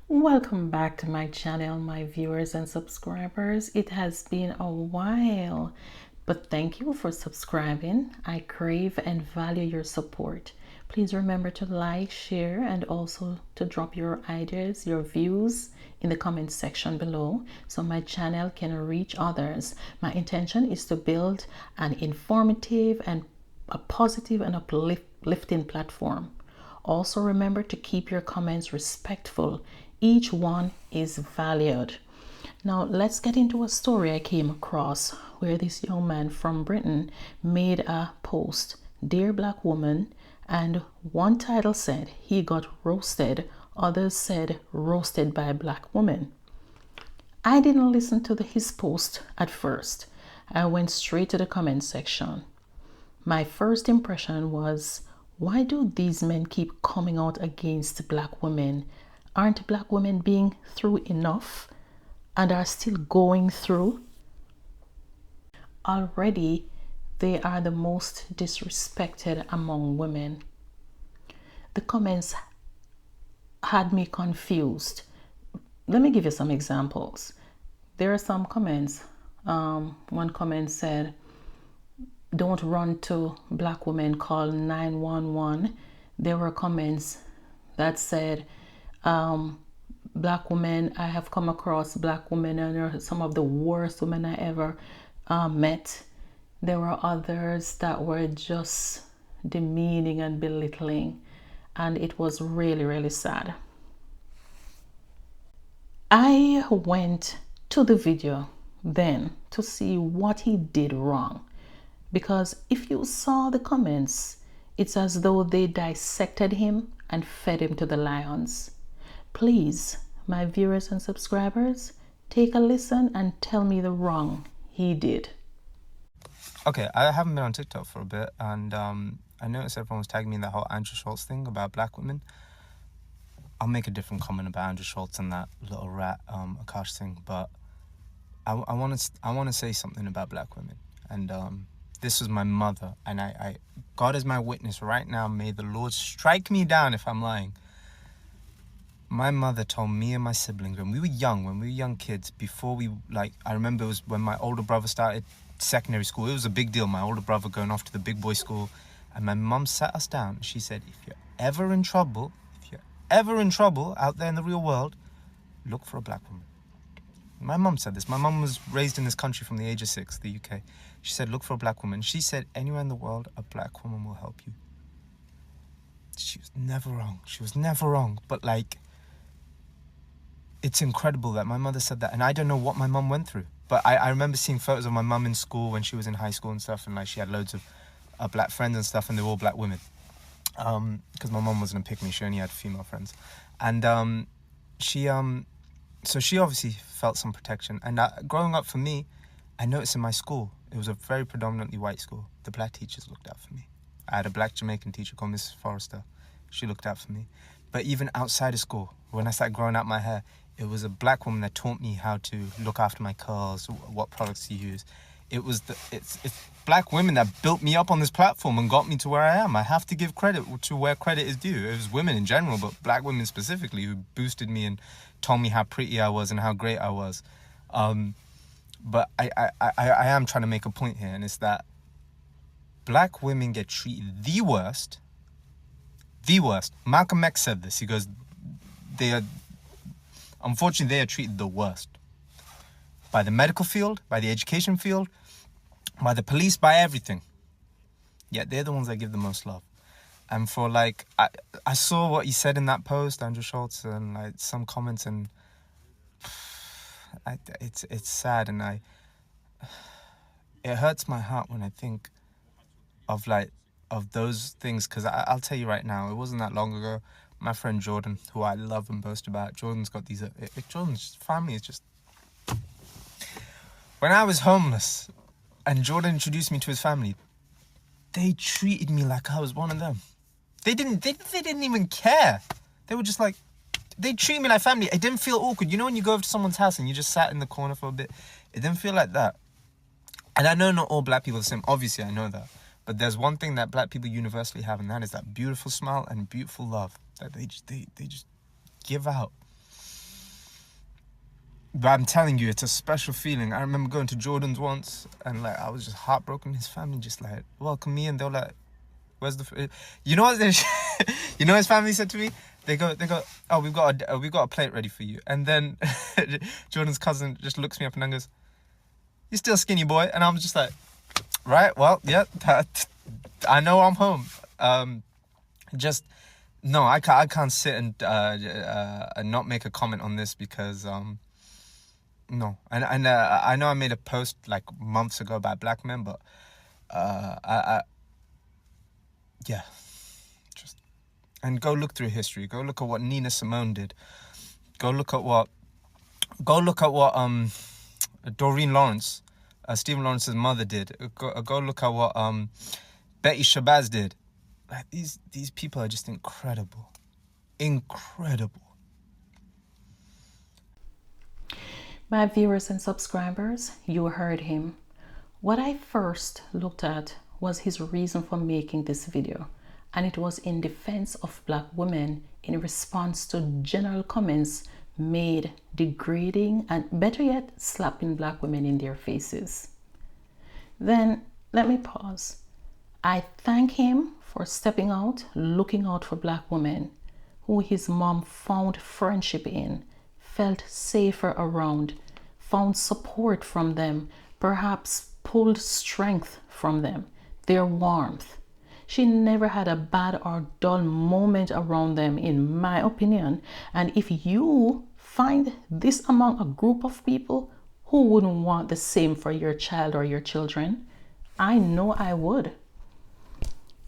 Welcome back to my channel, my viewers and subscribers. It has been a while, but thank you for subscribing. I crave and value your support. Please remember to like, share, and also to drop your ideas, your views in the comment section below so my channel can reach others. My intention is to build an informative and a positive and uplifting platform. Also, remember to keep your comments respectful. Each one is valued. Now, let's get into a story I came across where this young man from Britain made a post, Dear Black Woman, and one title said he got roasted, others said roasted by a black woman. I didn't listen to his post at first. I went straight to the comment section. My first impression was, why do these men keep coming out against black women? Aren't black women being through enough and are still going through? Already, they are the most disrespected among women. The comments had me confused. Let me give you some examples. There are some comments. One comment said, don't run to black women, call 911. There were comments that said, black women, I have come across black women and they're some of the worst women I ever met. There were others that were just demeaning and belittling, and it was really, really sad. I went to the video then to see what he did wrong, because if you saw the comments, it's as though they dissected him and fed him to the lions. Please, my viewers and subscribers, take a listen and tell me the wrong he did. Okay, I haven't been on TikTok for a bit, and I noticed everyone was tagging me in that whole Andrew Schultz thing about black women. I'll make a different comment about Andrew Schultz and that little rat Akash thing, but I want to say something about black women. And this was my mother, and I God is my witness right now. May the Lord strike me down if I'm lying. My mother told me and my siblings when we were young kids, before we, I remember it was when my older brother started secondary school. It was a big deal, my older brother going off to the big boy school. And my mum sat us down and she said, if you're ever in trouble out there in the real world, look for a black woman. My mum said this. My mum was raised in this country from the age of 6, the UK. She said, look for a black woman. She said, anywhere in the world, a black woman will help you. She was never wrong. But it's incredible that my mother said that. And I don't know what my mum went through. But I remember seeing photos of my mum in school when she was in high school and stuff. And she had loads of black friends and stuff. And they were all black women. Because my mum wasn't a pick-me. She only had female friends. And so she obviously felt some protection. And growing up for me, I noticed in my school, it was a very predominantly white school. The black teachers looked out for me. I had a black Jamaican teacher called Mrs. Forrester. She looked out for me. But even outside of school, when I started growing out my hair, it was a black woman that taught me how to look after my curls, what products to use. It's black women that built me up on this platform and got me to where I am. I have to give credit to where credit is due. It was women in general, but black women specifically, who boosted me and told me how pretty I was and how great I was. But I am trying to make a point here, and it's that black women get treated the worst. Malcolm X said this. He goes, unfortunately, they are treated the worst. By the medical field, by the education field, by the police, by everything. Yet they're the ones that give the most love. And for I saw what he said in that post, Andrew Schultz, and some comments, and it's sad, and it hurts my heart when I think of those things, because I'll tell you right now, it wasn't that long ago. My friend Jordan, who I love and boast about, Jordan's got these. Jordan's family is just. When I was homeless, and Jordan introduced me to his family, they treated me like I was one of them. They didn't even care. They were just they treat me like family. It didn't feel awkward. You know when you go over to someone's house and you just sat in the corner for a bit? It didn't feel like that. And I know not all black people are the same. Obviously, I know that. But there's one thing that black people universally have, and that is that beautiful smile and beautiful love that they just give out. But I'm telling you, it's a special feeling. I remember going to Jordan's once, and like I was just heartbroken. His family just like welcomed me, and they were like, "Where's the?" You know what? You know what his family said to me? They go, "Oh, we've got a plate ready for you." And then Jordan's cousin just looks me up and then goes, "You're still skinny, boy." And I'm just like, "Right, well, yeah, I know I'm home." Just no, I can't sit and not make a comment on this because no, and I know I made a post like months ago about black men, but yeah, just and go look through history. Go look at what Nina Simone did. Go look at what Doreen Lawrence, Stephen Lawrence's mother did. Go look at what Betty Shabazz did. Like these people are just incredible. My viewers and subscribers, you heard him. What I first looked at was his reason for making this video, and it was in defense of black women in response to general comments made degrading and, better yet, slapping black women in their faces. Then let me pause. I thank him for stepping out, looking out for black women who his mom found friendship in, felt safer around, found support from them, perhaps pulled strength from them, their warmth. She never had a bad or dull moment around them, in my opinion. And if you find this among a group of people, who wouldn't want the same for your child or your children? I know I would.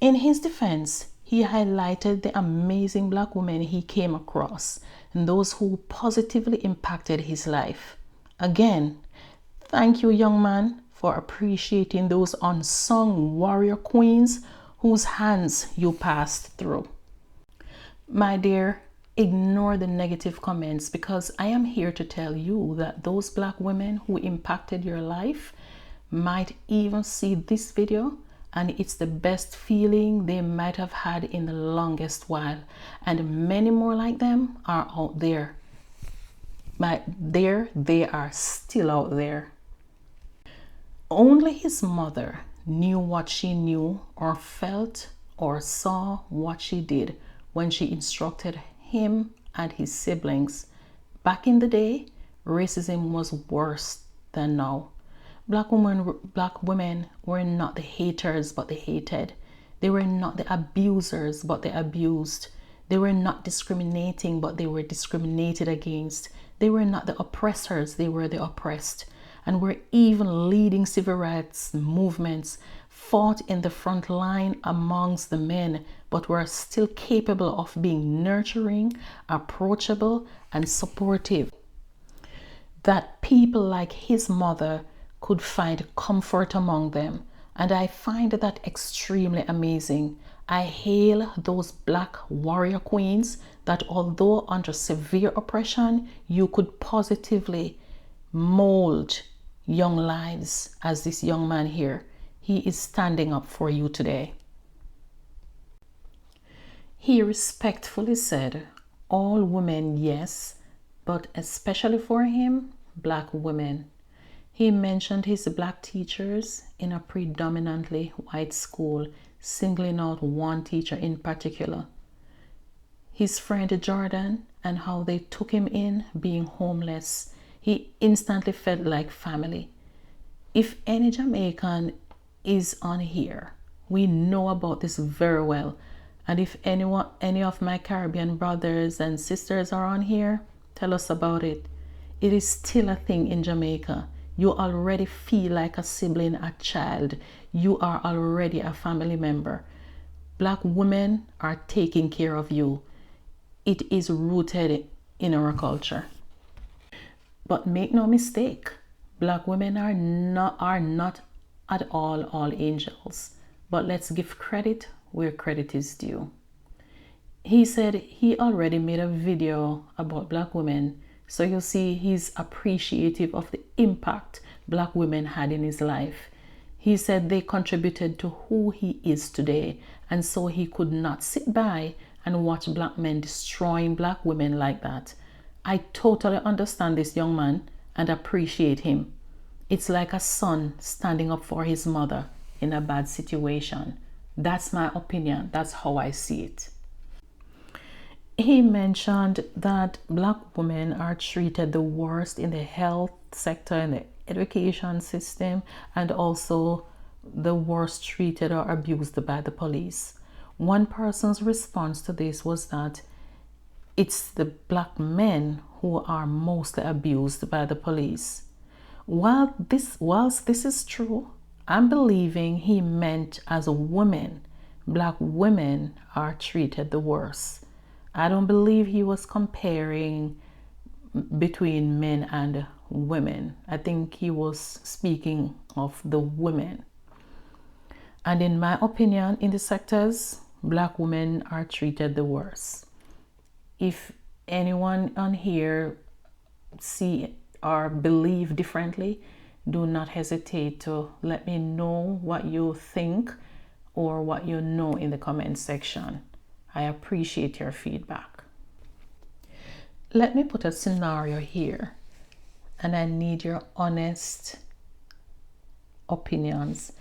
In his defense, he highlighted the amazing black women he came across and those who positively impacted his life. Again, thank you, young man, for appreciating those unsung warrior queens whose hands you passed through. My dear, ignore the negative comments, because I am here to tell you that those black women who impacted your life might even see this video, and it's the best feeling they might have had in the longest while. And many more like them are out there. They are still out there. Only his mother knew what she knew, or felt or saw what she did when she instructed him and his siblings. Back in the day, racism was worse than now. Black women were not the haters, but the hated. They were not the abusers, but the abused. They were not discriminating, but they were discriminated against. They were not the oppressors, they were the oppressed. And were even leading civil rights movements, fought in the front line amongst the men, but were still capable of being nurturing, approachable, and supportive. That people like his mother could find comfort among them, and I find that extremely amazing. I hail those black warrior queens that, although under severe oppression, you could positively mold young lives, as this young man here. He is standing up for you today. He respectfully said, all women, yes, but especially for him, black women. He mentioned his black teachers in a predominantly white school, singling out one teacher in particular. His friend Jordan, and how they took him in being homeless. He instantly felt like family. If any Jamaican is on here, we know about this very well. And if any of my Caribbean brothers and sisters are on here, tell us about it. It is still a thing in Jamaica. You already feel like a sibling, a child. You are already a family member. Black women are taking care of you. It is rooted in our culture. But make no mistake, black women are not at all angels. But let's give credit where credit is due. He said he already made a video about black women, so you see he's appreciative of the impact black women had in his life. He said they contributed to who he is today, and so he could not sit by and watch black men destroying black women like that. I totally understand this young man, and appreciate him. It's like a son standing up for his mother in a bad situation. That's my opinion. That's how I see it. He mentioned that black women are treated the worst in the health sector, in the education system, and also the worst treated or abused by the police. One person's response to this was that it's the black men who are mostly abused by the police. Whilst this is true, I'm believing he meant as a woman, black women are treated the worst. I don't believe he was comparing between men and women. I think he was speaking of the women. And in my opinion, in the sectors, black women are treated the worst. If anyone on here see or believe differently, do not hesitate to let me know what you think or what you know in the comment section. I appreciate your feedback. Let me put a scenario here, and I need your honest opinions.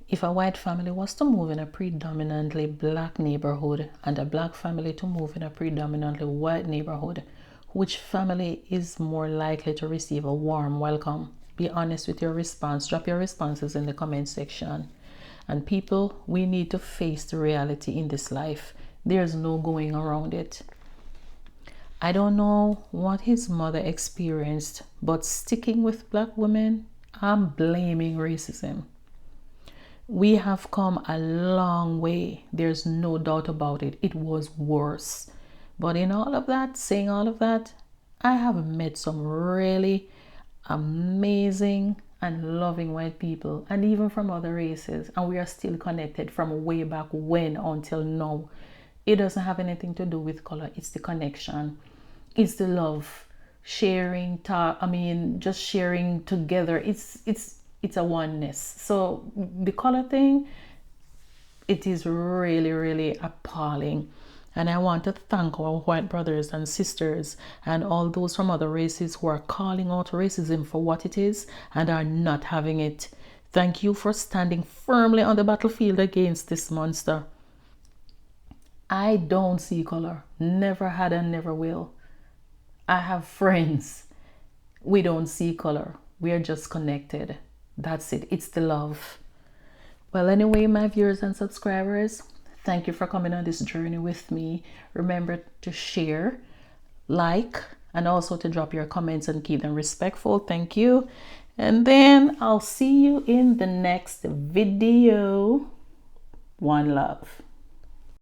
If a white family was to move in a predominantly black neighborhood and a black family to move in a predominantly white neighborhood, which family is more likely to receive a warm welcome? Be honest with your response. Drop your responses in the comment section. And people, we need to face the reality in this life. There's no going around it. I don't know what his mother experienced, but sticking with black women, I'm blaming racism. We have come a long way. There's no doubt about it. It was worse. But in all of that, saying all of that, I have met some really amazing and loving white people, and even from other races, and we are still connected from way back when until now. It doesn't have anything to do with color. It's the connection. It's the love. Sharing, just sharing together. It's a oneness. So the color thing, it is really, really appalling. And I want to thank our white brothers and sisters and all those from other races who are calling out racism for what it is and are not having it. Thank you for standing firmly on the battlefield against this monster. I don't see color. Never had and never will. I have friends. We don't see color. We are just connected. That's it. It's the love. Well, anyway, my viewers and subscribers, thank you for coming on this journey with me. Remember to share, like, and also to drop your comments and keep them respectful. Thank you. And then I'll see you in the next video. One love.